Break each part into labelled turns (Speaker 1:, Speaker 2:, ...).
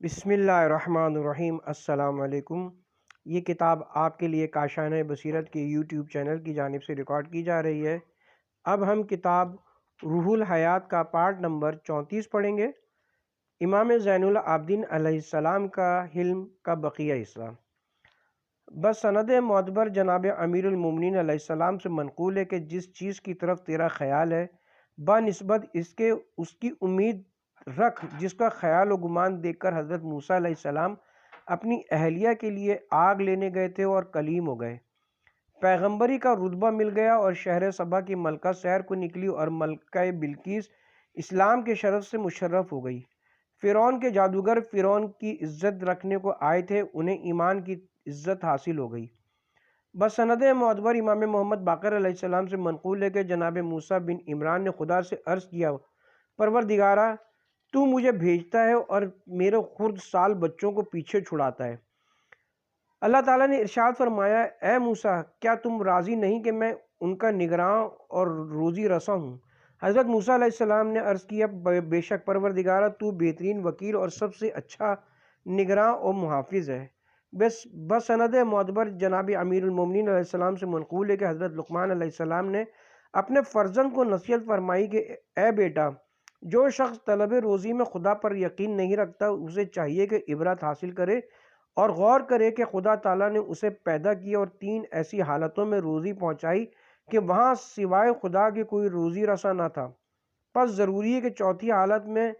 Speaker 1: بسم اللہ الرحمن الرحیم۔ السلام علیکم۔ یہ کتاب آپ کے لیے کاشانہ بصیرت کے یوٹیوب چینل کی جانب سے ریکارڈ کی جا رہی ہے۔ اب ہم کتاب روح الحیات کا پارٹ نمبر 34 پڑھیں گے۔ امام زین العابدین علیہ السلام کا حلم کا بقیہ حصہ۔ بس سند معتبر جناب امیر المومنین علیہ السلام سے منقول ہے کہ جس چیز کی طرف تیرا خیال ہے بنسبت اس کے اس کی امید رکھ، جس کا خیال و گمان دیکھ کر حضرت موسیٰ علیہ السلام اپنی اہلیہ کے لیے آگ لینے گئے تھے اور کلیم ہو گئے، پیغمبری کا رتبہ مل گیا اور شہر سبا کی ملکہ سیر کو نکلی اور ملکہ بلقیس اسلام کے شرف سے مشرف ہو گئی۔ فرعون کے جادوگر فرعون کی عزت رکھنے کو آئے تھے، انہیں ایمان کی عزت حاصل ہو گئی۔ بس سند معتبر امام محمد باقر علیہ السلام سے منقول ہے کہ جناب موسیٰ بن عمران نے خدا سے عرض کیا، پروردگارا، تو مجھے بھیجتا ہے اور میرے خرد سال بچوں کو پیچھے چھڑاتا ہے۔ اللہ تعالیٰ نے ارشاد فرمایا، اے موسیٰ، کیا تم راضی نہیں کہ میں ان کا نگراں اور روزی رساں ہوں؟ حضرت موسیٰ علیہ السلام نے عرض کیا، بے شک پروردگارا، تو بہترین وکیل اور سب سے اچھا نگراں اور محافظ ہے۔ بس سند معتبر جناب امیر المومنین علیہ السلام سے منقول ہے کہ حضرت لقمان علیہ السلام نے اپنے فرزند کو نصیحت فرمائی کہ اے بیٹا، جو شخص طلب روزی میں خدا پر یقین نہیں رکھتا، اسے چاہیے کہ عبرت حاصل کرے اور غور کرے کہ خدا تعالیٰ نے اسے پیدا کیا اور 3 ایسی حالتوں میں روزی پہنچائی کہ وہاں سوائے خدا کے کوئی روزی رساں نہ تھا، پس ضروری ہے کہ چوتھی حالت میں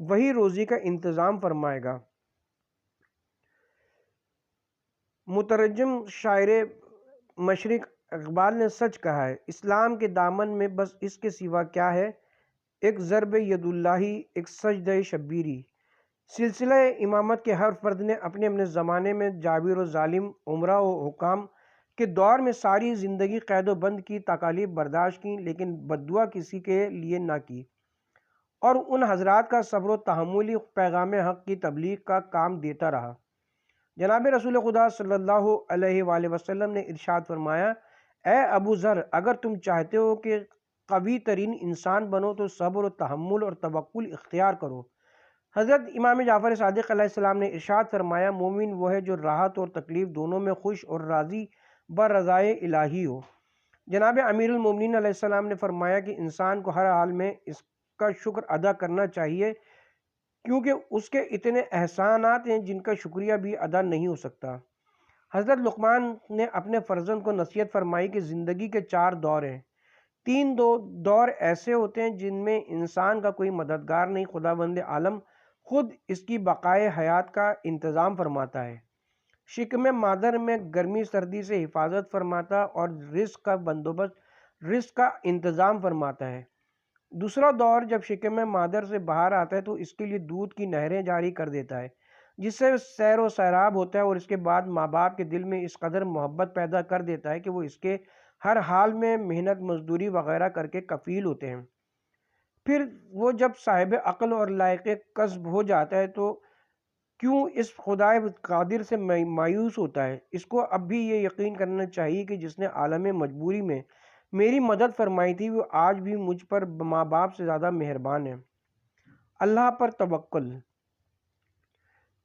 Speaker 1: وہی روزی کا انتظام فرمائے گا۔ مترجم شاعر مشرق اقبال نے سچ کہا ہے، اسلام کے دامن میں بس اس کے سوا کیا ہے؟ ایک ضرب ید اللہی، ایک سجدہ شبیری۔ سلسلہ امامت کے ہر فرد نے اپنے اپنے زمانے میں جابر و ظالم عمراء و حکام کے دور میں ساری زندگی قید و بند کی تکالیف برداشت کی، لیکن بددعا کسی کے لیے نہ کی، اور ان حضرات کا صبر و تحمل ہی پیغام حق کی تبلیغ کا کام دیتا رہا۔ جناب رسول خدا صلی اللہ علیہ وآلہ وسلم نے ارشاد فرمایا، اے ابو ذر، اگر تم چاہتے ہو کہ قوی ترین انسان بنو تو صبر و تحمل اور توکل اختیار کرو۔ حضرت امام جعفر صادق علیہ السلام نے ارشاد فرمایا، مومن وہ ہے جو راحت اور تکلیف دونوں میں خوش اور راضی برضائے الہی ہو۔ جناب امیر المومنین علیہ السلام نے فرمایا کہ انسان کو ہر حال میں اس کا شکر ادا کرنا چاہیے، کیونکہ اس کے اتنے احسانات ہیں جن کا شکریہ بھی ادا نہیں ہو سکتا۔ حضرت لقمان نے اپنے فرزند کو نصیحت فرمائی کہ زندگی کے 4 دور ہیں۔ 3 دور ایسے ہوتے ہیں جن میں انسان کا کوئی مددگار نہیں، خداوند عالم خود اس کی بقائے حیات کا انتظام فرماتا ہے، شکم مادر میں گرمی سردی سے حفاظت فرماتا اور رزق کا بندوبست، رزق کا انتظام فرماتا ہے۔ دوسرا دور جب شکم مادر سے باہر آتا ہے تو اس کے لیے دودھ کی نہریں جاری کر دیتا ہے، جس سے سیر و سیراب ہوتا ہے، اور اس کے بعد ماں باپ کے دل میں اس قدر محبت پیدا کر دیتا ہے کہ وہ اس کے ہر حال میں محنت مزدوری وغیرہ کر کے کفیل ہوتے ہیں۔ پھر وہ جب صاحب عقل اور لائق کسب ہو جاتا ہے تو کیوں اس خدائے قادر سے مایوس ہوتا ہے؟ اس کو اب بھی یہ یقین کرنا چاہیے کہ جس نے عالم مجبوری میں میری مدد فرمائی تھی، وہ آج بھی مجھ پر ماں باپ سے زیادہ مہربان ہے۔ اللہ پر توکل۔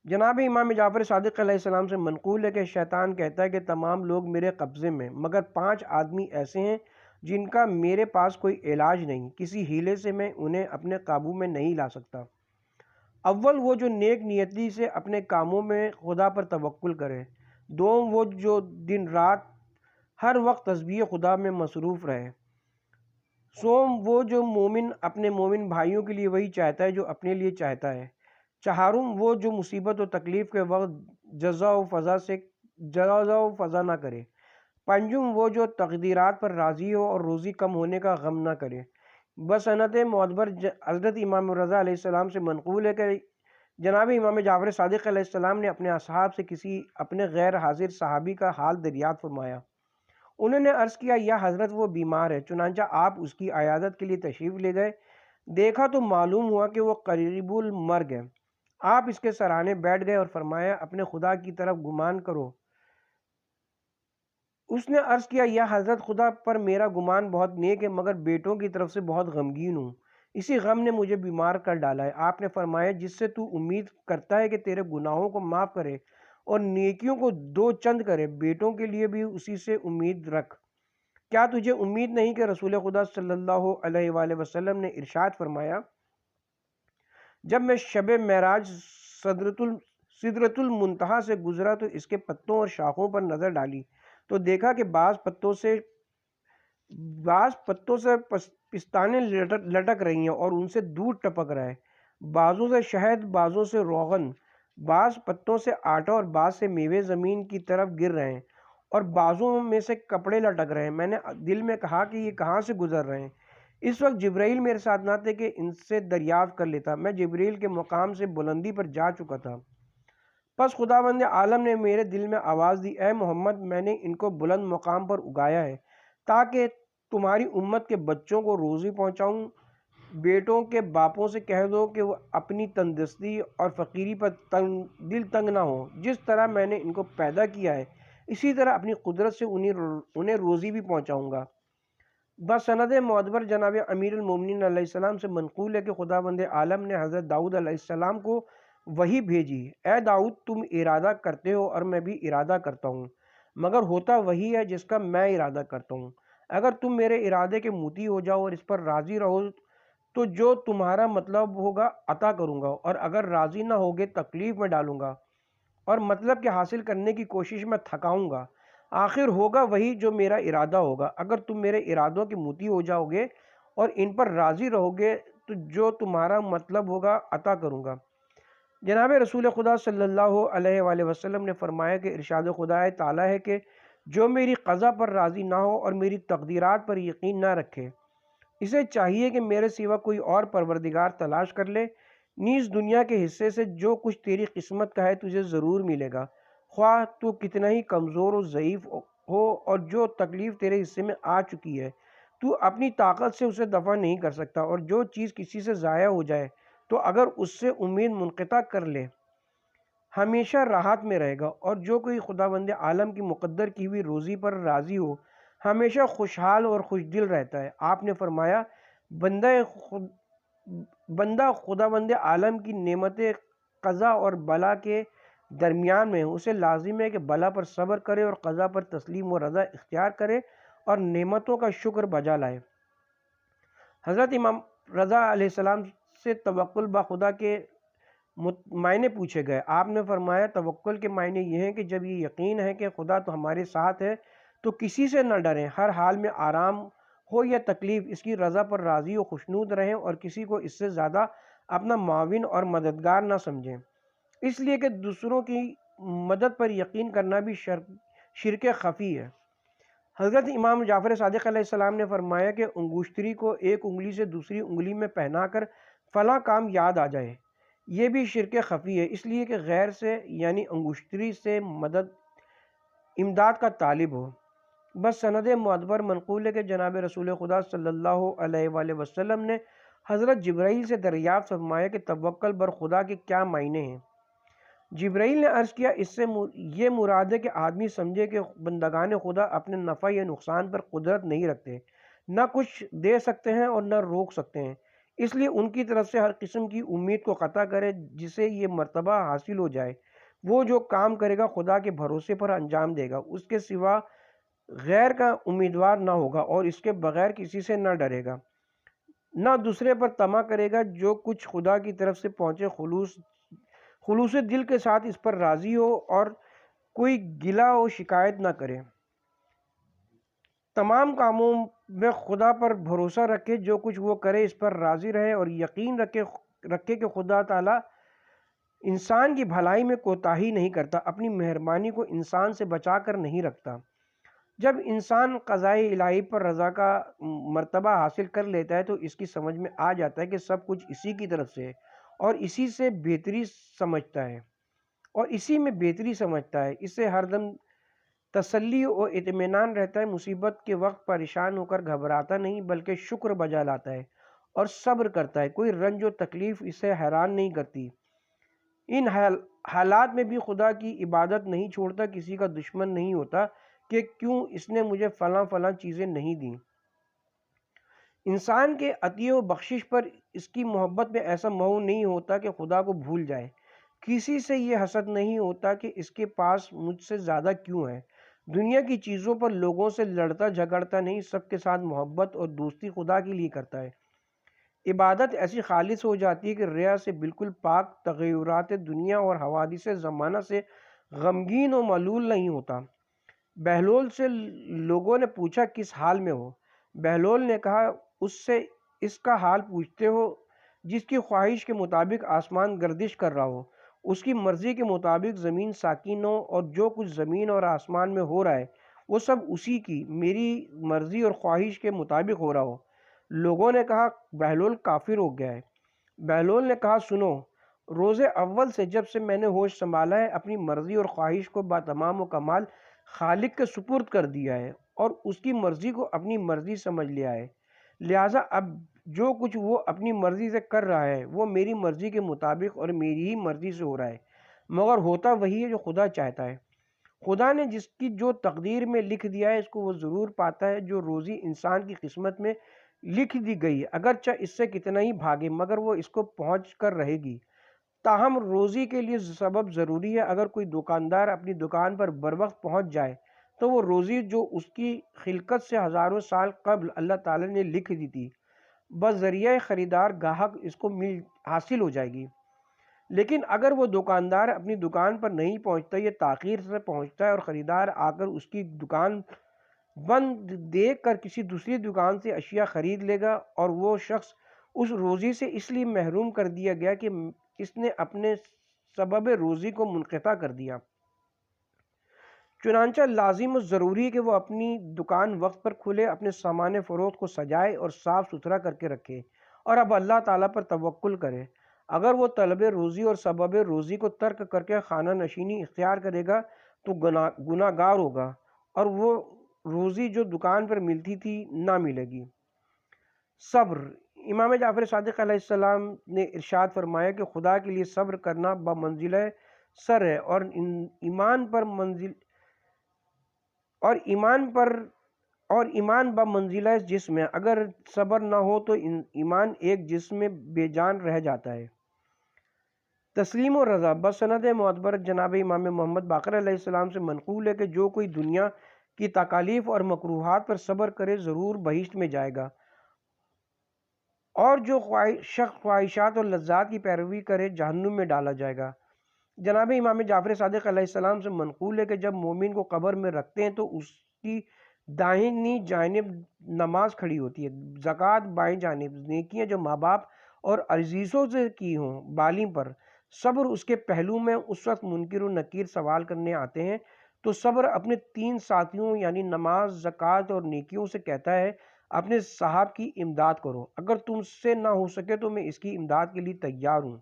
Speaker 1: جناب امام جعفر صادق علیہ السلام سے منقول ہے کہ شیطان کہتا ہے کہ تمام لوگ میرے قبضے میں، مگر 5 آدمی ایسے ہیں جن کا میرے پاس کوئی علاج نہیں، کسی ہیلے سے میں انہیں اپنے قابو میں نہیں لا سکتا۔ اول وہ جو نیک نیتی سے اپنے کاموں میں خدا پر توکل کرے، دوم وہ جو دن رات ہر وقت تسبیح خدا میں مصروف رہے، سوم وہ جو مومن اپنے مومن بھائیوں کے لیے وہی چاہتا ہے جو اپنے لیے چاہتا ہے، چہارم وہ جو مصیبت و تکلیف کے وقت جزا و فضا نہ کرے، پنجم وہ جو تقدیرات پر راضی ہو اور روزی کم ہونے کا غم نہ کرے۔ بسنت معتبر حضرت امام رضا علیہ السلام سے منقول ہے کہ جناب امام جعفر صادق علیہ السلام نے اپنے اصحاب سے کسی اپنے غیر حاضر صحابی کا حال دریافت فرمایا۔ انہوں نے عرض کیا، یا حضرت وہ بیمار ہے، چنانچہ آپ اس کی عیادت کے لیے تشریف لے گئے، دیکھا تو معلوم ہوا کہ وہ قریب المرگ ہے۔ آپ اس کے سرانے بیٹھ گئے اور فرمایا، اپنے خدا کی طرف گمان کرو۔ اس نے عرض کیا، یا حضرت خدا پر میرا گمان بہت نیک ہے، مگر بیٹوں کی طرف سے بہت غمگین ہوں۔ اسی غم نے مجھے بیمار کر ڈالا ہے۔ آپ نے فرمایا جس سے تو امید کرتا ہے کہ تیرے گناہوں کو معاف کرے اور نیکیوں کو دو چند کرے، بیٹوں کے لیے بھی اسی سے امید رکھ۔ کیا تجھے امید نہیں کہ رسول خدا صلی اللہ علیہ وآلہ وسلم نے ارشاد فرمایا، جب میں شب معراج سدرۃ المنتہا سے گزرا تو اس کے پتوں اور شاخوں پر نظر ڈالی تو دیکھا کہ بعض پتوں سے پستانیں لٹک رہی ہیں اور ان سے دودھ ٹپک رہا ہے، بعضوں سے شہد، بعضوں سے روغن، بعض پتوں سے آٹا اور بعض سے میوے زمین کی طرف گر رہے ہیں اور بعضوں میں سے کپڑے لٹک رہے ہیں۔ میں نے دل میں کہا کہ یہ کہاں سے گزر رہے ہیں۔ اس وقت جبرائیل میرے ساتھ نہ تھے کہ ان سے دریافت کر لیتا، میں جبرائیل کے مقام سے بلندی پر جا چکا تھا۔ پس خداوند عالم نے میرے دل میں آواز دی، اے محمد، میں نے ان کو بلند مقام پر اگایا ہے تاکہ تمہاری امت کے بچوں کو روزی پہنچاؤں۔ بیٹوں کے باپوں سے کہہ دو کہ وہ اپنی تندرستی اور فقیری پر دل تنگ نہ ہو، جس طرح میں نے ان کو پیدا کیا ہے اسی طرح اپنی قدرت سے انہیں روزی بھی پہنچاؤں گا۔ بسند معتبر جناب امیر المومنین علیہ السلام سے منقول ہے کہ خداوند عالم نے حضرت داؤد علیہ السلام کو وحی بھیجی، اے داؤد، تم ارادہ کرتے ہو اور میں بھی ارادہ کرتا ہوں، مگر ہوتا وہی ہے جس کا میں ارادہ کرتا ہوں۔ اگر تم میرے ارادے کے موتی ہو جاؤ اور اس پر راضی رہو تو جو تمہارا مطلب ہوگا عطا کروں گا، اور اگر راضی نہ ہوگے تکلیف میں ڈالوں گا اور مطلب کے حاصل کرنے کی کوشش میں تھکاؤں گا۔ آخر ہوگا وہی جو میرا ارادہ ہوگا۔ اگر تم میرے ارادوں کے موتی ہو جاؤ گے اور ان پر راضی رہو گے تو جو تمہارا مطلب ہوگا عطا کروں گا۔ جناب رسول خدا صلی اللہ علیہ وآلہ وسلم نے فرمایا کہ ارشاد خدا تعالیٰ ہے کہ جو میری قضا پر راضی نہ ہو اور میری تقدیرات پر یقین نہ رکھے، اسے چاہیے کہ میرے سوا کوئی اور پروردگار تلاش کر لے، نیز دنیا کے حصے سے جو کچھ تیری قسمت کا ہے تجھے ضرور ملے گا، خواہ تو کتنا ہی کمزور و ضعیف ہو، اور جو تکلیف تیرے حصے میں آ چکی ہے تو اپنی طاقت سے اسے دفع نہیں کر سکتا، اور جو چیز کسی سے ضائع ہو جائے تو اگر اس سے امید منقطع کر لے ہمیشہ راحت میں رہے گا، اور جو کوئی خداوند عالم کی مقدر کی ہوئی روزی پر راضی ہو ہمیشہ خوشحال اور خوش دل رہتا ہے۔ آپ نے فرمایا، بندہ خداوند عالم کی نعمت قضا اور بلا کے درمیان میں اسے لازم ہے کہ بلا پر صبر کرے اور قضا پر تسلیم و رضا اختیار کرے اور نعمتوں کا شکر بجا لائے۔ حضرت امام رضا علیہ السلام سے توکل با خدا کے معنی پوچھے گئے۔ آپ نے فرمایا، توکل کے معنی یہ ہیں کہ جب یہ یقین ہے کہ خدا تو ہمارے ساتھ ہے تو کسی سے نہ ڈریں، ہر حال میں آرام ہو یا تکلیف اس کی رضا پر راضی و خوشنود رہیں اور کسی کو اس سے زیادہ اپنا معاون اور مددگار نہ سمجھیں، اس لیے کہ دوسروں کی مدد پر یقین کرنا بھی شرک خفی ہے۔ حضرت امام جعفر صادق علیہ السلام نے فرمایا کہ انگشتری کو ایک انگلی سے دوسری انگلی میں پہنا کر فلاں کام یاد آ جائے، یہ بھی شرک خفی ہے، اس لیے کہ غیر سے یعنی انگشتری سے امداد کا طالب ہو۔ بس سند معتبر منقول ہے کہ جناب رسول خدا صلی اللہ علیہ وآلہ وسلم نے حضرت جبرائیل سے دریافت فرمایا کہ توکل بر خدا کے کیا معنی ہیں۔ جبرائیل نے عرض کیا، اس سے یہ مراد ہے کہ آدمی سمجھے کہ بندگان خدا اپنے نفع یا نقصان پر قدرت نہیں رکھتے، نہ کچھ دے سکتے ہیں اور نہ روک سکتے ہیں، اس لیے ان کی طرف سے ہر قسم کی امید کو قطع کرے۔ جسے یہ مرتبہ حاصل ہو جائے وہ جو کام کرے گا خدا کے بھروسے پر انجام دے گا، اس کے سوا غیر کا امیدوار نہ ہوگا اور اس کے بغیر کسی سے نہ ڈرے گا، نہ دوسرے پر طمع کرے گا۔ جو کچھ خدا کی طرف سے پہنچے خلوص دل کے ساتھ اس پر راضی ہو اور کوئی گلہ و شکایت نہ کرے، تمام کاموں میں خدا پر بھروسہ رکھے، جو کچھ وہ کرے اس پر راضی رہے اور یقین رکھے کہ خدا تعالیٰ انسان کی بھلائی میں کوتاہی نہیں کرتا، اپنی مہربانی کو انسان سے بچا کر نہیں رکھتا۔ جب انسان قضائے الہی پر رضا کا مرتبہ حاصل کر لیتا ہے تو اس کی سمجھ میں آ جاتا ہے کہ سب کچھ اسی کی طرف سے اور اسی سے بہتری سمجھتا ہے اور اسی میں بہتری سمجھتا ہے، اس سے ہر دم تسلی و اطمینان رہتا ہے، مصیبت کے وقت پریشان ہو کر گھبراتا نہیں بلکہ شکر بجا لاتا ہے اور صبر کرتا ہے، کوئی رنج و تکلیف اسے حیران نہیں کرتی۔ ان حالات میں بھی خدا کی عبادت نہیں چھوڑتا، کسی کا دشمن نہیں ہوتا کہ کیوں اس نے مجھے فلاں چیزیں نہیں دیں، انسان کے عطیہ و بخشش پر اس کی محبت میں ایسا موہ نہیں ہوتا کہ خدا کو بھول جائے۔ کسی سے یہ حسد نہیں ہوتا کہ اس کے پاس مجھ سے زیادہ کیوں ہے۔ دنیا کی چیزوں پر لوگوں سے لڑتا جھگڑتا نہیں، سب کے ساتھ محبت اور دوستی خدا کے لیے کرتا ہے۔ عبادت ایسی خالص ہو جاتی ہے کہ ریا سے بالکل پاک، تغیرات دنیا اور حوادث زمانہ سے غمگین و ملول نہیں ہوتا۔ بہلول سے لوگوں نے پوچھا کس حال میں ہو؟ بہلول نے کہا اس سے اس کا حال پوچھتے ہو جس کی خواہش کے مطابق آسمان گردش کر رہا ہو، اس کی مرضی کے مطابق زمین ساکن ہو، اور جو کچھ زمین اور آسمان میں ہو رہا ہے وہ سب اسی کی میری مرضی اور خواہش کے مطابق ہو رہا ہو۔ لوگوں نے کہا بہلول کافر ہو گیا ہے۔ بہلول نے کہا سنو، روز اول سے جب سے میں نے ہوش سنبھالا ہے اپنی مرضی اور خواہش کو با تمام و کمال خالق کے سپرد کر دیا ہے، اور اس کی مرضی کو اپنی مرضی سمجھ لیا ہے، لہٰذا اب جو کچھ وہ اپنی مرضی سے کر رہا ہے وہ میری مرضی کے مطابق اور میری ہی مرضی سے ہو رہا ہے، مگر ہوتا وہی ہے جو خدا چاہتا ہے۔ خدا نے جس کی جو تقدیر میں لکھ دیا ہے اس کو وہ ضرور پاتا ہے۔ جو روزی انسان کی قسمت میں لکھ دی گئی اگرچہ اس سے کتنا ہی بھاگے مگر وہ اس کو پہنچ کر رہے گی۔ تاہم روزی کے لیے سبب ضروری ہے۔ اگر کوئی دکاندار اپنی دکان پر بروقت پہنچ جائے تو وہ روزی جو اس کی خلقت سے ہزاروں سال قبل اللہ تعالی نے لکھ دی تھی بذریعہ خریدار گاہک اس کو حاصل ہو جائے گی۔ لیکن اگر وہ دکاندار اپنی دکان پر نہیں پہنچتا، یہ تاخیر سے پہنچتا ہے، اور خریدار آ کر اس کی دکان بند دیکھ کر کسی دوسری دکان سے اشیاء خرید لے گا، اور وہ شخص اس روزی سے اس لیے محروم کر دیا گیا کہ اس نے اپنے سبب روزی کو منقطع کر دیا۔ چنانچہ لازم و ضروری ہے کہ وہ اپنی دکان وقت پر کھلے، اپنے سامان فروخت کو سجائے اور صاف ستھرا کر کے رکھے، اور اب اللہ تعالیٰ پر توکل کرے۔ اگر وہ طلب روزی اور سبب روزی کو ترک کر کے خانہ نشینی اختیار کرے گا تو گناہ گار ہوگا، اور وہ روزی جو دکان پر ملتی تھی نہ ملے گی۔ صبر۔ امام جعفر صادق علیہ السلام نے ارشاد فرمایا کہ خدا کے لیے صبر کرنا بمنزلہ سر ہے، اور ایمان بمنزلہ جسم ہے۔ اگر صبر نہ ہو تو ایمان ایک جسم میں بے جان رہ جاتا ہے۔ تسلیم و رضا۔ بسند معتبر جناب امام محمد باقر علیہ السلام سے منقول ہے کہ جو کوئی دنیا کی تکالیف اور مکروہات پر صبر کرے ضرور بہشت میں جائے گا، اور جو شخص خواہشات اور لذات کی پیروی کرے جہنم میں ڈالا جائے گا۔ جناب امام جعفر صادق علیہ السلام سے منقول ہے کہ جب مومن کو قبر میں رکھتے ہیں تو اس کی داہنی جانب نماز کھڑی ہوتی ہے، زکوٰۃ بائیں جانب، نیکیاں جو ماں باپ اور عزیزوں سے کی ہوں بالیں پر، صبر اس کے پہلو میں۔ اس وقت منکر و نکیر سوال کرنے آتے ہیں تو صبر اپنے تین ساتھیوں یعنی نماز، زکوٰۃ اور نیکیوں سے کہتا ہے اپنے صاحب کی امداد کرو، اگر تم سے نہ ہو سکے تو میں اس کی امداد کے لیے تیار ہوں۔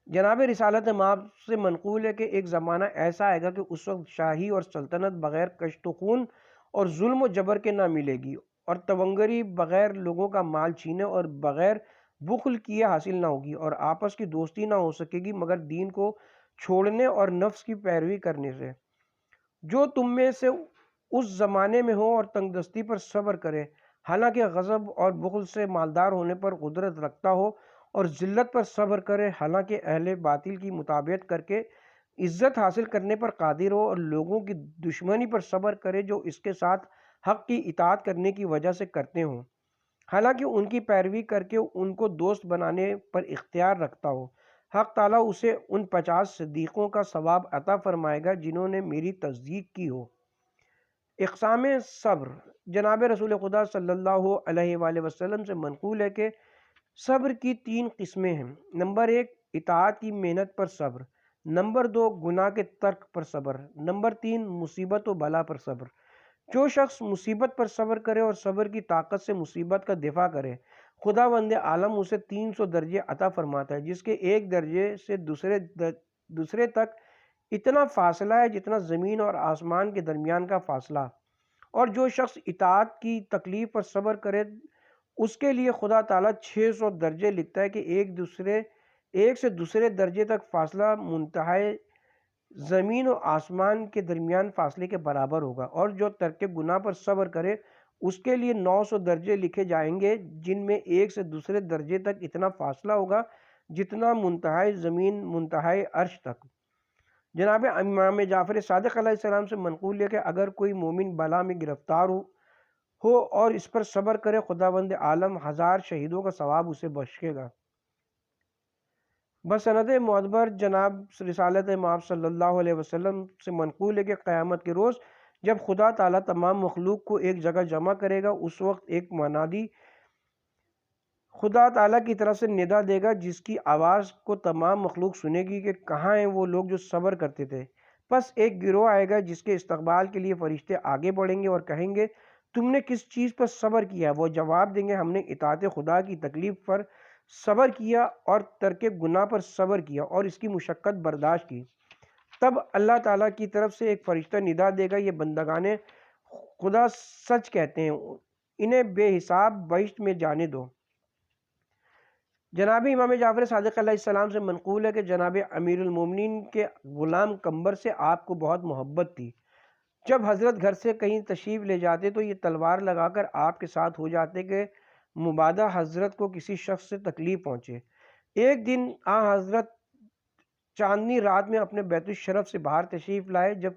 Speaker 1: جناب رسالت مآب سے منقول ہے کہ ایک زمانہ ایسا آئے گا کہ اس وقت شاہی اور سلطنت بغیر کشت و خون اور ظلم و جبر کے نہ ملے گی، اور تونگری بغیر لوگوں کا مال چھینے اور بغیر بخل کیے حاصل نہ ہوگی، اور آپس کی دوستی نہ ہو سکے گی مگر دین کو چھوڑنے اور نفس کی پیروی کرنے سے۔ جو تم میں سے اس زمانے میں ہو اور تنگ دستی پر صبر کرے، حالانکہ غضب اور بخل سے مالدار ہونے پر قدرت رکھتا ہو، اور ذلت پر صبر کرے حالانکہ اہل باطل کی مطابقت کر کے عزت حاصل کرنے پر قادر ہو، اور لوگوں کی دشمنی پر صبر کرے جو اس کے ساتھ حق کی اطاعت کرنے کی وجہ سے کرتے ہوں، حالانکہ ان کی پیروی کر کے ان کو دوست بنانے پر اختیار رکھتا ہو۔ حق تعالیٰ اسے ان 50 صدیقوں کا ثواب عطا فرمائے گا جنہوں نے میری تصدیق کی ہو۔ اقسام صبر۔ جناب رسول خدا صلی اللہ علیہ وآلہ وسلم سے منقول ہے کہ صبر کی 3 قسمیں ہیں۔ نمبر 1 اطاعت کی محنت پر صبر، نمبر 2 گناہ کے ترک پر صبر، نمبر 3 مصیبت و بلا پر صبر۔ جو شخص مصیبت پر صبر کرے اور صبر کی طاقت سے مصیبت کا دفاع کرے، خداوند عالم اسے 300 درجے عطا فرماتا ہے، جس کے ایک درجے سے دوسرے تک اتنا فاصلہ ہے جتنا زمین اور آسمان کے درمیان کا فاصلہ۔ اور جو شخص اطاعت کی تکلیف پر صبر کرے اس کے لیے خدا تعالیٰ 600 درجے لکھتا ہے کہ ایک سے دوسرے درجے تک فاصلہ منتہائے زمین و آسمان کے درمیان فاصلے کے برابر ہوگا۔ اور جو ترک گناہ پر صبر کرے اس کے لیے 900 درجے لکھے جائیں گے، جن میں ایک سے دوسرے درجے تک اتنا فاصلہ ہوگا جتنا منتہائے زمین منتہائے عرش تک۔ جناب امام جعفر صادق علیہ السلام سے منقول ہے کہ اگر کوئی مومن بلا میں گرفتار ہو اور اس پر صبر کرے، خداوند عالم 1000 شہیدوں کا ثواب اسے بخشے گا۔ بسند معتبر جناب رسالت مآب صلی اللہ علیہ وسلم سے منقول ہے کہ قیامت کے روز جب خدا تعالیٰ تمام مخلوق کو ایک جگہ جمع کرے گا، اس وقت ایک منادی خدا تعالیٰ کی طرف سے ندا دے گا، جس کی آواز کو تمام مخلوق سنے گی کہ کہاں ہیں وہ لوگ جو صبر کرتے تھے۔ پس ایک گروہ آئے گا جس کے استقبال کے لیے فرشتے آگے بڑھیں گے اور کہیں گے، تم نے کس چیز پر صبر کیا؟ وہ جواب دیں گے، ہم نے اطاعت خدا کی تکلیف پر صبر کیا اور ترک گناہ پر صبر کیا اور اس کی مشقت برداشت کی۔ تب اللہ تعالیٰ کی طرف سے ایک فرشتہ ندا دے گا، یہ بندگان خدا سچ کہتے ہیں، انہیں بے حساب بہشت میں جانے دو۔ جناب امام جعفر صادق علیہ السلام سے منقول ہے کہ جناب امیر المومنین کے غلام قمبر سے آپ کو بہت محبت تھی۔ جب حضرت گھر سے کہیں تشریف لے جاتے تو یہ تلوار لگا کر آپ کے ساتھ ہو جاتے کہ مبادا حضرت کو کسی شخص سے تکلیف پہنچے۔ ایک دن حضرت چاندنی رات میں اپنے بیت الشرف سے باہر تشریف لائے۔ جب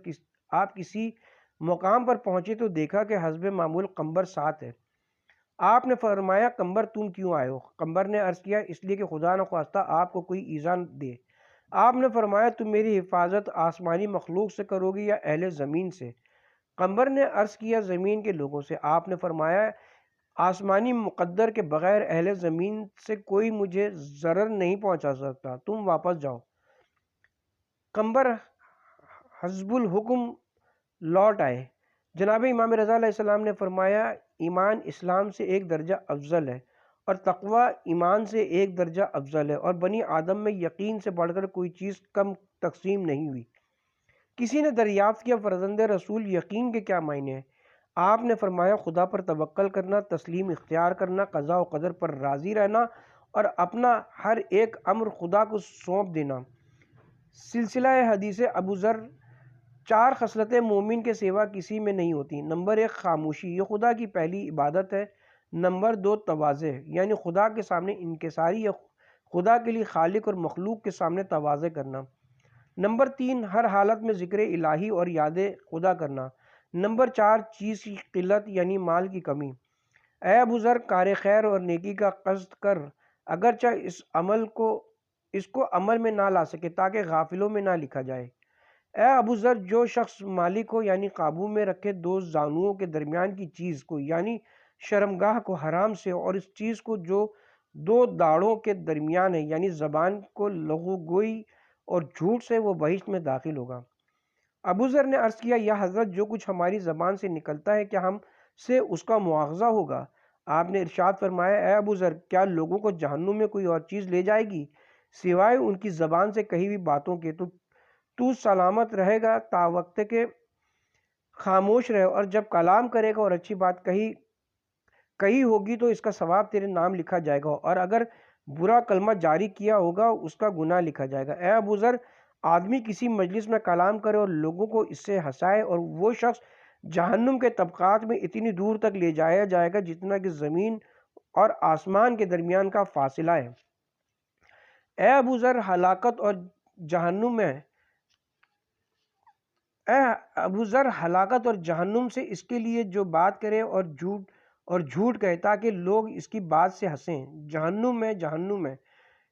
Speaker 1: آپ کسی مقام پر پہنچے تو دیکھا کہ حسب معمول قمبر ساتھ ہے۔ آپ نے فرمایا، قمبر تم کیوں آئے ہو؟ قمبر نے عرض کیا، اس لیے کہ خدا نخواستہ آپ کو کوئی ایذا دے۔ آپ نے فرمایا، تم میری حفاظت آسمانی مخلوق سے کرو گی یا اہل زمین سے؟ قمبر نے عرض کیا، زمین کے لوگوں سے۔ آپ نے فرمایا، آسمانی مقدر کے بغیر اہل زمین سے کوئی مجھے ضرر نہیں پہنچا سکتا، تم واپس جاؤ۔ قمبر حسب الحکم لوٹ آئے۔ جناب امام رضا علیہ السلام نے فرمایا، ایمان اسلام سے ایک درجہ افضل ہے اور تقوی ایمان سے ایک درجہ افضل ہے، اور بنی آدم میں یقین سے بڑھ کر کوئی چیز کم تقسیم نہیں ہوئی۔ کسی نے دریافت کیا، فرزند رسول یقین کے کیا معنی ہیں؟ آپ نے فرمایا، خدا پر توکل کرنا، تسلیم اختیار کرنا، قضاء و قدر پر راضی رہنا اور اپنا ہر ایک امر خدا کو سونپ دینا۔ سلسلہ حدیث ابو ذر، 4 خصلتیں مومن کے سوا کسی میں نہیں ہوتی۔ نمبر 1 خاموشی، یہ خدا کی پہلی عبادت ہے۔ نمبر 2 تواضع، یعنی خدا کے سامنے انکساری یا خدا کے لیے خالق اور مخلوق کے سامنے تواضع کرنا۔ نمبر 3 ہر حالت میں ذکر الہی اور یاد خدا کرنا۔ نمبر 4 چیز کی قلت یعنی مال کی کمی۔ اے ابو ذر، کار خیر اور نیکی کا قصد کر، اگرچہ اس کو عمل میں نہ لا سکے تاکہ غافلوں میں نہ لکھا جائے۔ اے ابو ذر، جو شخص مالک ہو یعنی قابو میں رکھے 2 زانوؤں کے درمیان کی چیز کو یعنی شرمگاہ کو حرام سے، اور اس چیز کو جو 2 داڑھوں کے درمیان ہے یعنی زبان کو لغو گوئی اور جھوٹ سے، وہ بہشت میں داخل ہوگا۔ ابو ذر نے عرض کیا، یا حضرت، جو کچھ ہماری زبان سے نکلتا ہے کیا ہم سے اس کا مواخذہ ہوگا؟ آپ نے ارشاد فرمایا، اے ابو ذر، کیا لوگوں کو جہنم میں کوئی اور چیز لے جائے گی سوائے ان کی زبان سے کہی ہوئی باتوں کے؟ تو سلامت رہے گا تا وقت کے خاموش رہے، اور جب کلام کرے گا اور اچھی بات کہی ہوگی تو اس کا ثواب تیرے نام لکھا جائے گا، اور اگر برا کلمہ جاری کیا ہوگا اس کا گناہ لکھا جائے گا۔ اے ابو ذر، آدمی کسی مجلس میں کلام کرے اور لوگوں کو اس سے ہنسائے، اور وہ شخص جہنم کے طبقات میں اتنی دور تک لے جایا جائے گا جتنا کہ زمین اور آسمان کے درمیان کا فاصلہ ہے۔ اے ابو ذر، ہلاکت اور جہنم سے اس کے لیے جو بات کرے اور جھوٹ کہے تاکہ لوگ اس کی بات سے ہنسیں، جہنم ہے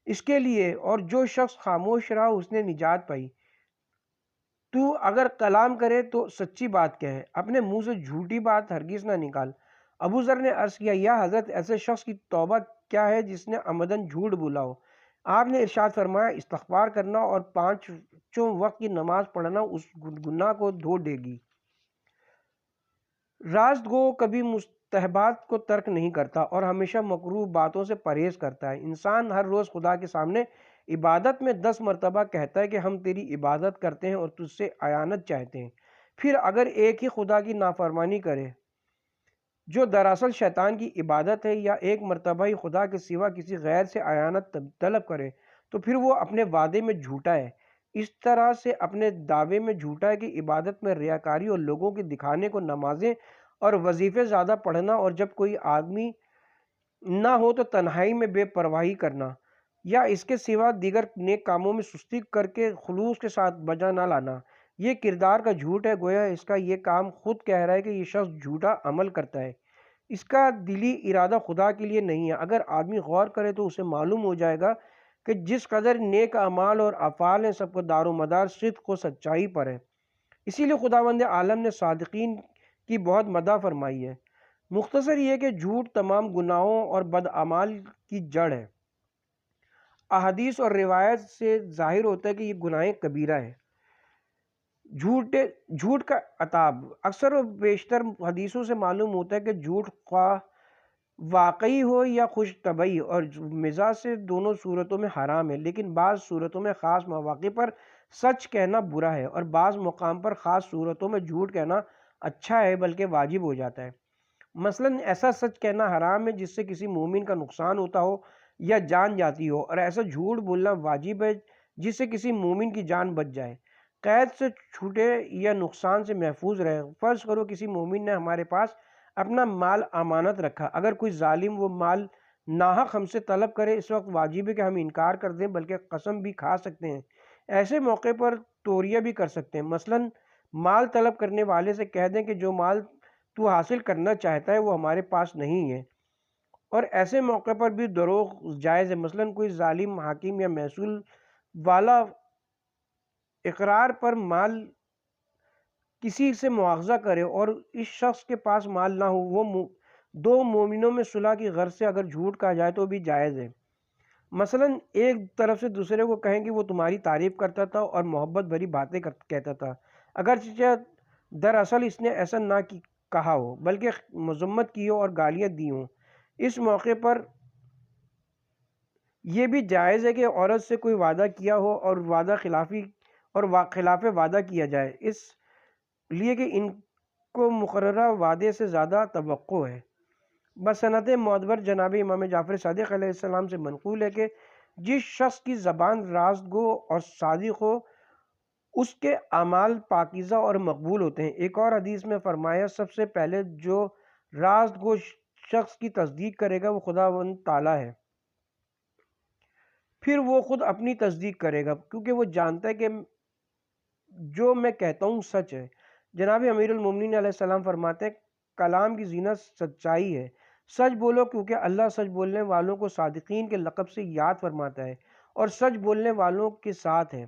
Speaker 1: اس کے لیے، اور جو شخص خاموش رہا اس نے نجات پائی۔ تو اگر کلام کرے تو سچی بات کہے، اپنے منہ سے جھوٹی بات ہرگز نہ نکال۔ ابو ذر نے عرض کیا، یا حضرت، ایسے شخص کی توبہ کیا ہے جس نے عمدن جھوٹ بولا ہو؟ آپ نے ارشاد فرمایا، استغفار کرنا اور 5 وقت کی نماز پڑھنا اس گناہ کو دھو دے گی۔ راست گو کبھی مستحبات کو ترک نہیں کرتا اور ہمیشہ مکروہ باتوں سے پرہیز کرتا ہے۔ انسان ہر روز خدا کے سامنے عبادت میں 10 مرتبہ کہتا ہے کہ ہم تیری عبادت کرتے ہیں اور تجھ سے اعانت چاہتے ہیں۔ پھر اگر ایک ہی خدا کی نافرمانی کرے جو دراصل شیطان کی عبادت ہے، یا ایک مرتبہ ہی خدا کے سوا کسی غیر سے اعانت طلب کرے، تو پھر وہ اپنے وعدے میں جھوٹا ہے۔ اس طرح سے اپنے دعوے میں جھوٹا ہے کہ عبادت میں ریاکاری اور لوگوں کے دکھانے کو نمازیں اور وظیفے زیادہ پڑھنا، اور جب کوئی آدمی نہ ہو تو تنہائی میں بے پرواہی کرنا، یا اس کے سوا دیگر نیک کاموں میں سستی کر کے خلوص کے ساتھ بجا نہ لانا، یہ کردار کا جھوٹ ہے۔ گویا اس کا یہ کام خود کہہ رہا ہے کہ یہ شخص جھوٹا عمل کرتا ہے، اس کا دلی ارادہ خدا کے لیے نہیں ہے۔ اگر آدمی غور کرے تو اسے معلوم ہو جائے گا کہ جس قدر نیک اعمال اور افعال ہیں، سب کا دار و مدار صدق و سچائی پر ہے۔ اسی لیے خداوند عالم نے صادقین کی بہت مدح فرمائی ہے۔ مختصر یہ کہ جھوٹ تمام گناہوں اور بدعمال کی جڑ ہے۔ احادیث اور روایت سے ظاہر ہوتا ہے کہ یہ گناہ کبیرہ ہے۔ جھوٹ کا عتاب اکثر و بیشتر حدیثوں سے معلوم ہوتا ہے کہ جھوٹ خواہ واقعی ہو یا خوش طبعی اور مزاج سے دونوں صورتوں میں حرام ہے، لیکن بعض صورتوں میں خاص مواقع پر سچ کہنا برا ہے، اور بعض مقام پر خاص صورتوں میں جھوٹ کہنا اچھا ہے بلکہ واجب ہو جاتا ہے۔ مثلاً ایسا سچ کہنا حرام ہے جس سے کسی مومن کا نقصان ہوتا ہو یا جان جاتی ہو، اور ایسا جھوٹ بولنا واجب ہے جس سے کسی مومن کی جان بچ جائے، قید سے چھوٹے یا نقصان سے محفوظ رہے۔ فرض کرو کسی مومن نے ہمارے پاس اپنا مال امانت رکھا، اگر کوئی ظالم وہ مال ناحق ہم سے طلب کرے، اس وقت واجب ہے کہ ہم انکار کر دیں، بلکہ قسم بھی کھا سکتے ہیں۔ ایسے موقع پر توریہ بھی کر سکتے ہیں، مثلاً مال طلب کرنے والے سے کہہ دیں کہ جو مال تو حاصل کرنا چاہتا ہے وہ ہمارے پاس نہیں ہے، اور ایسے موقع پر بھی دروغ جائز ہے۔ مثلاً کوئی ظالم حاکم یا محصول والا اقرار پر مال کسی سے مواخذہ کرے اور اس شخص کے پاس مال نہ ہو، وہ دو مومنوں میں صلح کی غرض سے اگر جھوٹ کہا جائے تو بھی جائز ہے۔ مثلاً ایک طرف سے دوسرے کو کہیں کہ وہ تمہاری تعریف کرتا تھا اور محبت بھری باتیں کہتا تھا، اگرچہ دراصل اس نے ایسا نہ کہا ہو بلکہ مذمت کی ہو اور گالیاں دی ہوں۔ اس موقع پر یہ بھی جائز ہے کہ عورت سے کوئی وعدہ کیا ہو اور خلاف وعدہ کیا جائے، اس لیے کہ ان کو مقررہ وعدے سے زیادہ توقع ہے۔ بسند معتبر جناب امام جعفر صادق علیہ السلام سے منقول ہے کہ جس شخص کی زبان راست گو اور صادق ہو، اس کے اعمال پاکیزہ اور مقبول ہوتے ہیں۔ ایک اور حدیث میں فرمایا، سب سے پہلے جو راست گو شخص کی تصدیق کرے گا وہ خداوند تعالیٰ ہے، پھر وہ خود اپنی تصدیق کرے گا، کیونکہ وہ جانتا ہے کہ جو میں کہتا ہوں سچ ہے۔ جناب امیر المومنین علیہ السلام فرماتے ہیں، کلام کی زینت سچائی ہے، سچ بولو کیونکہ اللہ سچ بولنے والوں کو صادقین کے لقب سے یاد فرماتا ہے اور سچ بولنے والوں کے ساتھ ہے۔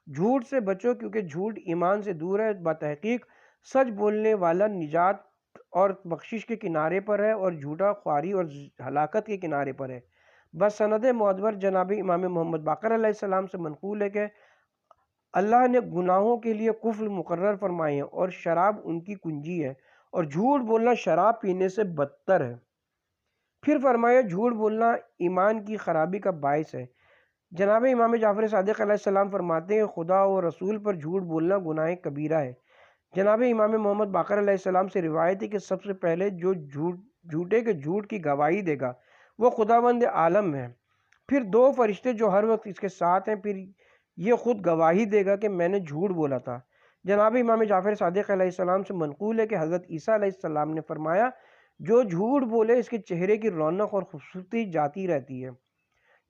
Speaker 1: جھوٹ سے بچو کیونکہ جھوٹ ایمان سے دور ہے، بتحقیق سچ بولنے والا نجات اور بخشش کے کنارے پر ہے، اور جھوٹا خواری اور ہلاکت کے کنارے پر ہے۔ بس سند معتبر جناب امام محمد باقر علیہ السلام سے منقول ہے کہ اللہ نے گناہوں کے لیے قفل مقرر فرمائے ہیں اور شراب ان کی کنجی ہے، اور جھوٹ بولنا شراب پینے سے بدتر ہے۔ پھر فرمایا، جھوٹ بولنا ایمان کی خرابی کا باعث ہے۔ جناب امام جعفر صادق علیہ السلام فرماتے ہیں، خدا و رسول پر جھوٹ بولنا گناہ کبیرہ ہے۔ جناب امام محمد باقر علیہ السلام سے روایت ہے کہ سب سے پہلے جو جھوٹے کے جھوٹ کی گواہی دے گا وہ خداوند عالم ہے، پھر دو فرشتے جو ہر وقت اس کے ساتھ ہیں، پھر یہ خود گواہی دے گا کہ میں نے جھوٹ بولا تھا۔ جناب امام جعفر صادق علیہ السلام سے منقول ہے کہ حضرت عیسیٰ علیہ السلام نے فرمایا، جو جھوٹ بولے اس کے چہرے کی رونق اور خوبصورتی جاتی رہتی ہے۔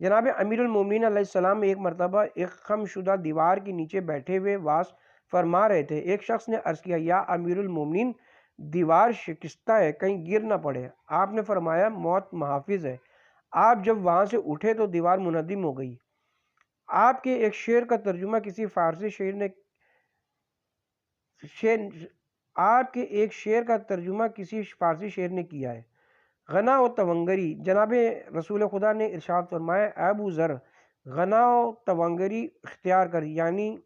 Speaker 1: جناب امیر المومنین علیہ السلام ایک مرتبہ ایک خم شدہ دیوار کے نیچے بیٹھے ہوئے وعظ فرما رہے تھے۔ ایک شخص نے عرض کیا، یا امیر المومنین، دیوار شکستہ ہے، کہیں گر نہ پڑے۔ آپ نے فرمایا، موت محافظ ہے۔ آپ جب وہاں سے اٹھے تو دیوار منہدم ہو گئی۔ آپ کے ایک شعر کا ترجمہ کسی فارسی شعر نے کیا ہے، غنا و تونگری۔ جناب رسول خدا نے ارشاد فرمایا، اے ابو ذر، غنا و تونگری اختیار کر، یعنی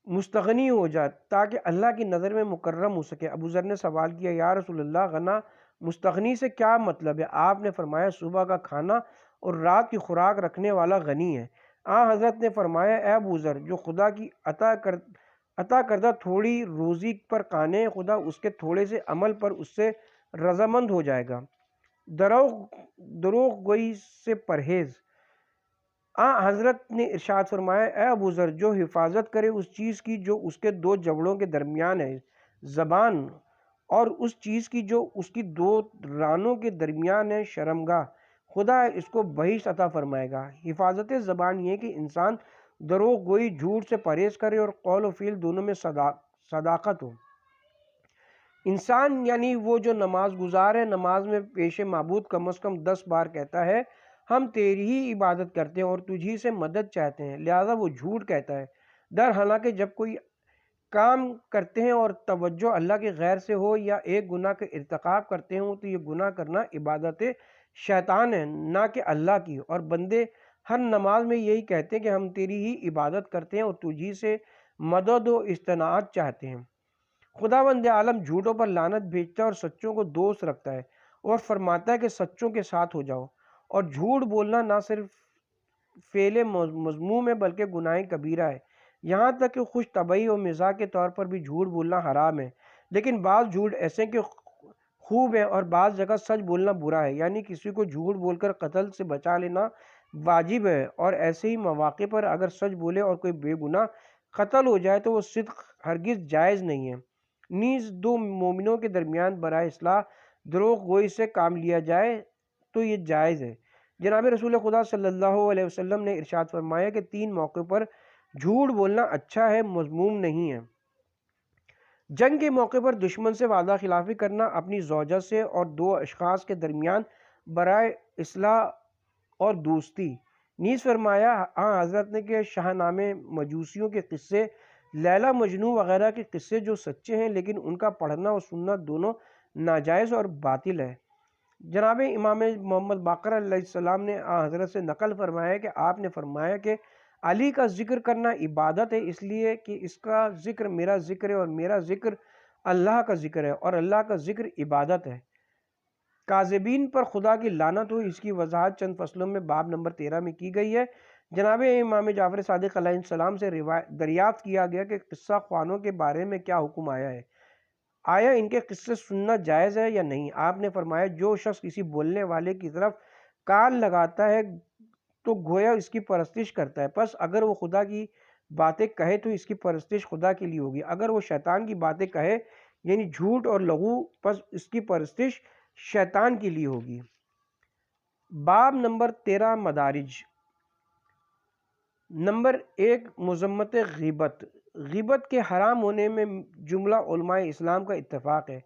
Speaker 1: مستغنی ہو جا تاکہ اللہ کی نظر میں مکرم ہو سکے۔ ابو ذر نے سوال کیا، یا رسول اللہ، غنا مستغنی سے کیا مطلب ہے؟ آپ نے فرمایا، صبح کا کھانا اور رات کی خوراک رکھنے والا غنی ہے۔ حضرت نے فرمایا، اے ابو ذر، جو خدا کی عطا کردہ تھوڑی روزی پر قانے ہے، خدا اس کے تھوڑے سے عمل پر اس سے رضامند ہو جائے گا۔ دروغ گوئی سے پرہیز۔ حضرت نے ارشاد فرمایا، اے ابو ذر، جو حفاظت کرے اس چیز کی جو اس کے دو جبڑوں کے درمیان ہے، زبان، اور اس چیز کی جو اس کی دو رانوں کے درمیان ہے شرمگاہ، خدا اس کو بہشت عطا فرمائے گا۔ حفاظت زبان یہ کہ انسان دروغ گوئی، جھوٹ سے پرہیز کرے اور قول و فعل دونوں میں صداقت ہو۔ انسان یعنی وہ جو نماز گزار ہے، نماز میں پیش معبود کم از کم 10 بار کہتا ہے ہم تیری ہی عبادت کرتے ہیں اور تجھی سے مدد چاہتے ہیں، لہذا وہ جھوٹ کہتا ہے۔ در حالانکہ جب کوئی کام کرتے ہیں اور توجہ اللہ کے غیر سے ہو یا ایک گناہ کا ارتکاب کرتے ہوں تو یہ گناہ کرنا عبادت شیطان ہے نہ کہ اللہ کی، اور بندے ہر نماز میں یہی کہتے ہیں کہ ہم تیری ہی عبادت کرتے ہیں اور تجھی سے مدد و استناد چاہتے ہیں۔ خداوند عالم جھوٹوں پر لعنت بھیجتا ہے اور سچوں کو دوست رکھتا ہے اور فرماتا ہے کہ سچوں کے ساتھ ہو جاؤ، اور جھوٹ بولنا نہ صرف فعل مذموم ہے بلکہ گناہ کبیرہ ہے، یہاں تک کہ خوش طبعی و مزاح کے طور پر بھی جھوٹ بولنا حرام ہے۔ لیکن بعض جھوٹ ایسے کہ خوب ہیں اور بعض جگہ سچ بولنا برا ہے، یعنی کسی کو جھوٹ بول کر قتل سے بچا لینا واجب ہے، اور ایسے ہی مواقع پر اگر سچ بولے اور کوئی بے گناہ قتل ہو جائے تو وہ صدق ہرگز جائز نہیں ہے۔ نیز دو مومنوں کے درمیان برائے اصلاح دروغ گوئی سے کام لیا جائے تو یہ جائز ہے۔ جناب رسول خدا صلی اللہ علیہ وسلم نے ارشاد فرمایا کہ 3 موقع پر جھوٹ بولنا اچھا ہے، مذموم نہیں ہے۔ جنگ کے موقع پر دشمن سے وعدہ خلافی کرنا، اپنی زوجہ سے اور 2 اشخاص کے درمیان برائے اصلاح اور دوستی۔ نیز فرمایا حضرت نے کہ شاہنامے مجوسیوں کے قصے، لیلا مجنوں وغیرہ کے قصے جو سچے ہیں لیکن ان کا پڑھنا اور سننا دونوں ناجائز اور باطل ہے۔ جناب امام محمد باقر علیہ السلام نے حضرت سے نقل فرمایا کہ آپ نے فرمایا کہ علی کا ذکر کرنا عبادت ہے، اس لیے کہ اس کا ذکر میرا ذکر ہے اور میرا ذکر اللہ کا ذکر ہے اور اللہ کا ذکر عبادت ہے۔ کاذبین پر خدا کی لعنت ہو، اس کی وضاحت چند فصلوں میں باب نمبر 13 میں کی گئی ہے۔ جناب امام جعفر صادق علیہ السلام سے دریافت کیا گیا کہ قصہ خوانوں کے بارے میں کیا حکم آیا ہے، آیا ان کے قصے سننا جائز ہے یا نہیں؟ آپ نے فرمایا جو شخص کسی بولنے والے کی طرف کان لگاتا ہے تو گویا اس کی پرستش کرتا ہے، پس اگر وہ خدا کی باتیں کہے تو اس کی پرستش خدا کے لیے ہوگی، اگر وہ شیطان کی باتیں کہے یعنی جھوٹ اور لغو، پس اس کی پرستش شیطان کے لیے ہوگی۔ باب نمبر 13 مدارج۔ نمبر 1 مذمت غیبت۔ غیبت کے حرام ہونے میں جملہ علماء اسلام کا اتفاق ہے۔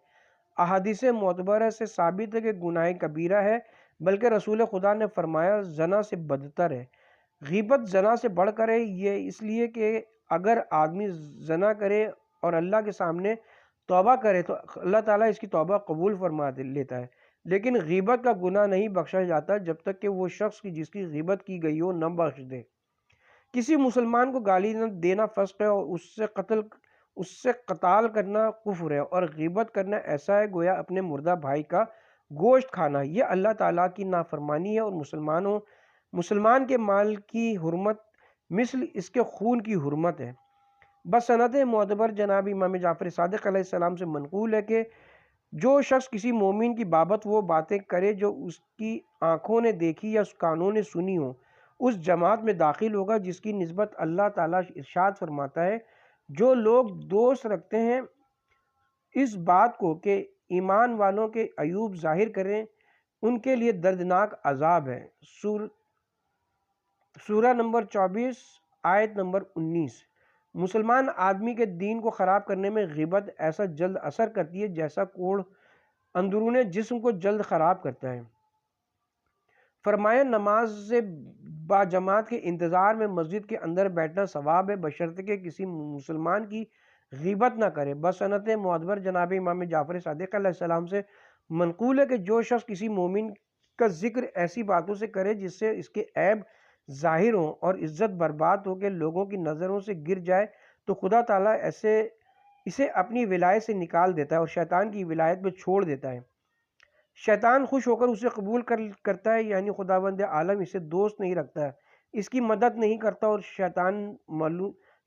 Speaker 1: احادیث معتبرہ سے ثابت ہے کہ گناہ کبیرہ ہے، بلکہ رسول خدا نے فرمایا زنا سے بدتر ہے۔ غیبت زنا سے بڑھ کر ہے، یہ اس لیے کہ اگر آدمی زنا کرے اور اللہ کے سامنے توبہ کرے تو اللہ تعالیٰ اس کی توبہ قبول فرما لیتا ہے، لیکن غیبت کا گناہ نہیں بخشا جاتا جب تک کہ وہ شخص کی جس کی غیبت کی گئی ہو نہ بخش دے۔ کسی مسلمان کو گالی نہ دینا فسق ہے اور اس سے قتال کرنا کفر ہے، اور غیبت کرنا ایسا ہے گویا اپنے مردہ بھائی کا گوشت کھانا، یہ اللہ تعالیٰ کی نافرمانی ہے، اور مسلمان کے مال کی حرمت مثل اس کے خون کی حرمت ہے۔ بسند معتبر جناب امام جعفر صادق علیہ السلام سے منقول ہے کہ جو شخص کسی مومن کی بابت وہ باتیں کرے جو اس کی آنکھوں نے دیکھی یا کانوں نے سنی ہو، اس جماعت میں داخل ہوگا جس کی نسبت اللہ تعالیٰ ارشاد فرماتا ہے جو لوگ دوست رکھتے ہیں اس بات کو کہ ایمان والوں کے عیوب ظاہر کریں ان کے لیے دردناک عذاب ہے۔ سورہ نمبر 24 آیت نمبر 19۔ مسلمان آدمی کے دین کو خراب کرنے میں غیبت ایسا جلد اثر کرتی ہے جیسا کوڑ اندرون جسم کو جلد خراب کرتا ہے۔ فرمایا نماز با جماعت کے انتظار میں مسجد کے اندر بیٹھنا ثواب ہے بشرطے کہ کسی مسلمان کی غیبت نہ کرے۔ بسند معتبر جناب امام جعفر صادق علیہ السلام سے منقول ہے کہ جو شخص کسی مومن کا ذکر ایسی باتوں سے کرے جس سے اس کے عیب ظاہر ہوں اور عزت برباد ہو کے لوگوں کی نظروں سے گر جائے تو خدا تعالیٰ اسے اپنی ولایت سے نکال دیتا ہے اور شیطان کی ولایت میں چھوڑ دیتا ہے۔ شیطان خوش ہو کر اسے قبول کرتا ہے، یعنی خداوند عالم اسے دوست نہیں رکھتا ہے، اس کی مدد نہیں کرتا اور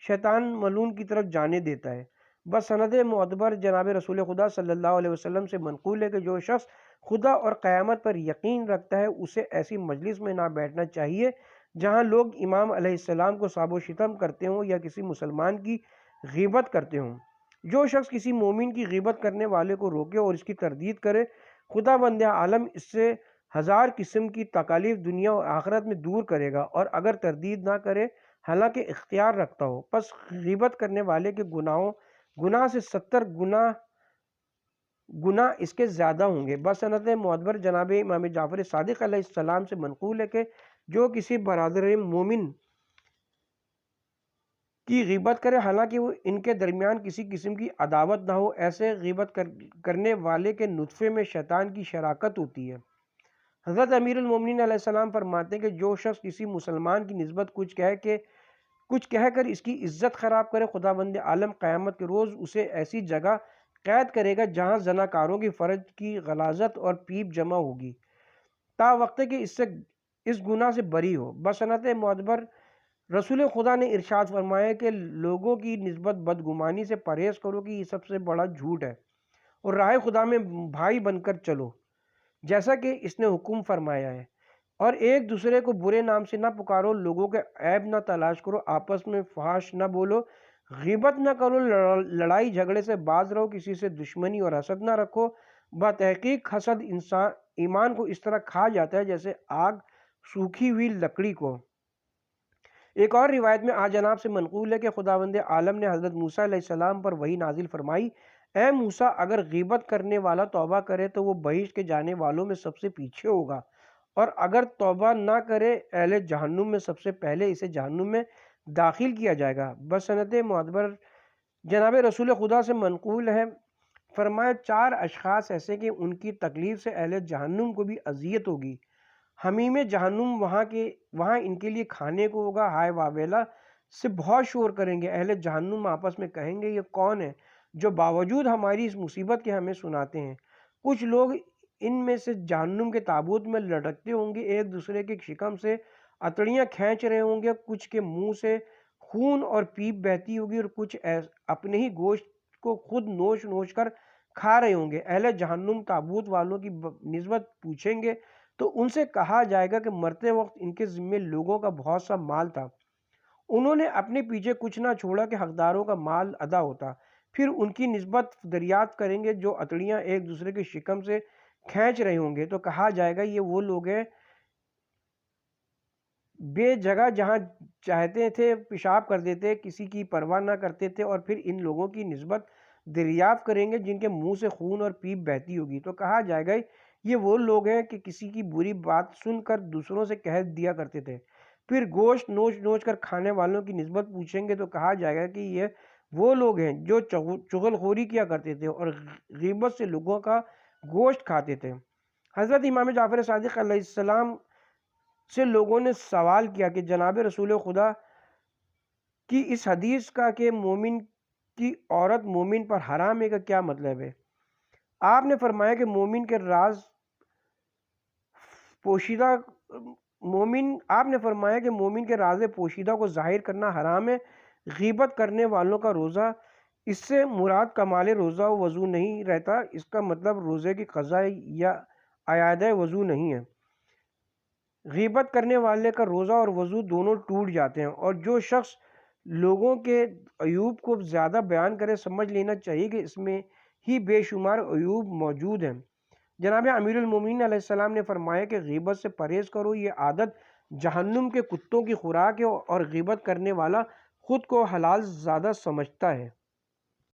Speaker 1: شیطان ملعون کی طرف جانے دیتا ہے۔ بس سند معتبر جناب رسول خدا صلی اللہ علیہ وسلم سے منقول ہے کہ جو شخص خدا اور قیامت پر یقین رکھتا ہے اسے ایسی مجلس میں نہ بیٹھنا چاہیے جہاں لوگ امام علیہ السلام کو ساب و شتم کرتے ہوں یا کسی مسلمان کی غیبت کرتے ہوں۔ جو شخص کسی مومن کی غیبت کرنے والے کو روکے اور اس کی تردید کرے، خدا بند عالم اس سے 1000 قسم کی تکالیف دنیا اور آخرت میں دور کرے گا، اور اگر تردید نہ کرے حالانکہ اختیار رکھتا ہو، پس غیبت کرنے والے کے گناہ سے 70 گناہ اس کے زیادہ ہوں گے۔ بسند معتبر جناب امام جعفر صادق علیہ السلام سے منقول ہے کہ جو کسی برادر مومن کی غیبت کرے حالانکہ وہ ان کے درمیان کسی قسم کی عداوت نہ ہو، ایسے غیبت کرنے والے کے نطفے میں شیطان کی شراکت ہوتی ہے۔ حضرت امیر المومنین علیہ السلام فرماتے ہیں کہ جو شخص کسی مسلمان کی نسبت کچھ کہہ کر اس کی عزت خراب کرے، خدا بند عالم قیامت کے روز اسے ایسی جگہ قید کرے گا جہاں زناکاروں کی فرج کی غلاظت اور پیپ جمع ہوگی تا وقت کہ اس گناہ سے بری ہو۔ بسنت معتبر رسول خدا نے ارشاد فرمایا کہ لوگوں کی نسبت بدگمانی سے پرہیز کرو کہ یہ سب سے بڑا جھوٹ ہے، اور راہ خدا میں بھائی بن کر چلو جیسا کہ اس نے حکم فرمایا ہے، اور ایک دوسرے کو برے نام سے نہ پکارو، لوگوں کے عیب نہ تلاش کرو، آپس میں فحش نہ بولو، غیبت نہ کرو، لڑائی جھگڑے سے باز رہو، کسی سے دشمنی اور حسد نہ رکھو، بتحقیق حسد ایمان کو اس طرح کھا جاتا ہے جیسے آگ سوکھی ہوئی لکڑی کو۔ ایک اور روایت میں جناب سے منقول ہے کہ خداوند عالم نے حضرت موسیٰ علیہ السلام پر وحی نازل فرمائی، اے موسیٰ، اگر غیبت کرنے والا توبہ کرے تو وہ بہشت کے جانے والوں میں سب سے پیچھے ہوگا، اور اگر توبہ نہ کرے اہل جہنم میں سب سے پہلے اسے جہنم میں داخل کیا جائے گا۔ بسند معتبر جناب رسول خدا سے منقول ہے، فرمایا 4 اشخاص ایسے کہ ان کی تکلیف سے اہل جہنم کو بھی اذیت ہوگی، حمیم جہنم وہاں ان کے لیے کھانے کو ہوگا، ہائے واویلا سے بہت شور کریں گے، اہل جہنم آپس میں کہیں گے یہ کون ہے جو باوجود ہماری اس مصیبت کے ہمیں سناتے ہیں۔ کچھ لوگ ان میں سے جہنم کے تابوت میں لٹکتے ہوں گے، ایک دوسرے کے شکم سے اتڑیاں کھینچ رہے ہوں گے، کچھ کے منہ سے خون اور پیپ بہتی ہوگی، اور کچھ اپنے ہی گوشت کو خود نوچ نوچ کر کھا رہے ہوں گے۔ اہل جہنم تابوت والوں کی نسبت پوچھیں گے تو ان سے کہا جائے گا کہ مرتے وقت ان کے ذمے لوگوں کا بہت سا مال تھا، انہوں نے اپنے پیچھے کچھ نہ چھوڑا کہ حقداروں کا مال ادا ہوتا۔ پھر ان کی نسبت دریافت کریں گے جو اتڑیاں ایک دوسرے کے شکم سے کھینچ رہے ہوں گے، تو کہا جائے گا یہ وہ لوگ ہیں بے جگہ جہاں چاہتے تھے پیشاب کر دیتے، کسی کی پرواہ نہ کرتے تھے، اور پھر ان لوگوں کی نسبت دریافت کریں گے جن کے منہ سے خون اور پیپ بہتی ہوگی، تو کہا جائے گا یہ وہ لوگ ہیں کہ کسی کی بری بات سن کر دوسروں سے کہہ دیا کرتے تھے۔ پھر گوشت نوچ نوچ کر کھانے والوں کی نسبت پوچھیں گے تو کہا جائے گا کہ یہ وہ لوگ ہیں جو چغل خوری کیا کرتے تھے اور غیبت سے لوگوں کا گوشت کھاتے تھے۔ حضرت امام جعفر صادق علیہ السلام سے لوگوں نے سوال کیا کہ جناب رسول خدا کی اس حدیث کا کہ مومن کی عورت مومن پر حرام ہے کا کیا مطلب ہے؟ آپ نے فرمایا کہ مومن کے راز پوشیدہ کو ظاہر کرنا حرام ہے۔ غیبت کرنے والوں کا روزہ، اس سے مراد کمال روزہ و وضو نہیں رہتا، اس کا مطلب روزے کی قضا یا اعادہ وضو نہیں ہے۔ غیبت کرنے والے کا روزہ اور وضو دونوں ٹوٹ جاتے ہیں، اور جو شخص لوگوں کے عیوب کو زیادہ بیان کرے سمجھ لینا چاہیے کہ اس میں ہی بے شمار عیوب موجود ہیں۔ جناب امیر المومنین علیہ السلام نے فرمایا کہ غیبت سے پرہیز کرو، یہ عادت جہنم کے کتوں کی خوراک ہے، اور غیبت کرنے والا خود کو حلال زادہ سمجھتا ہے۔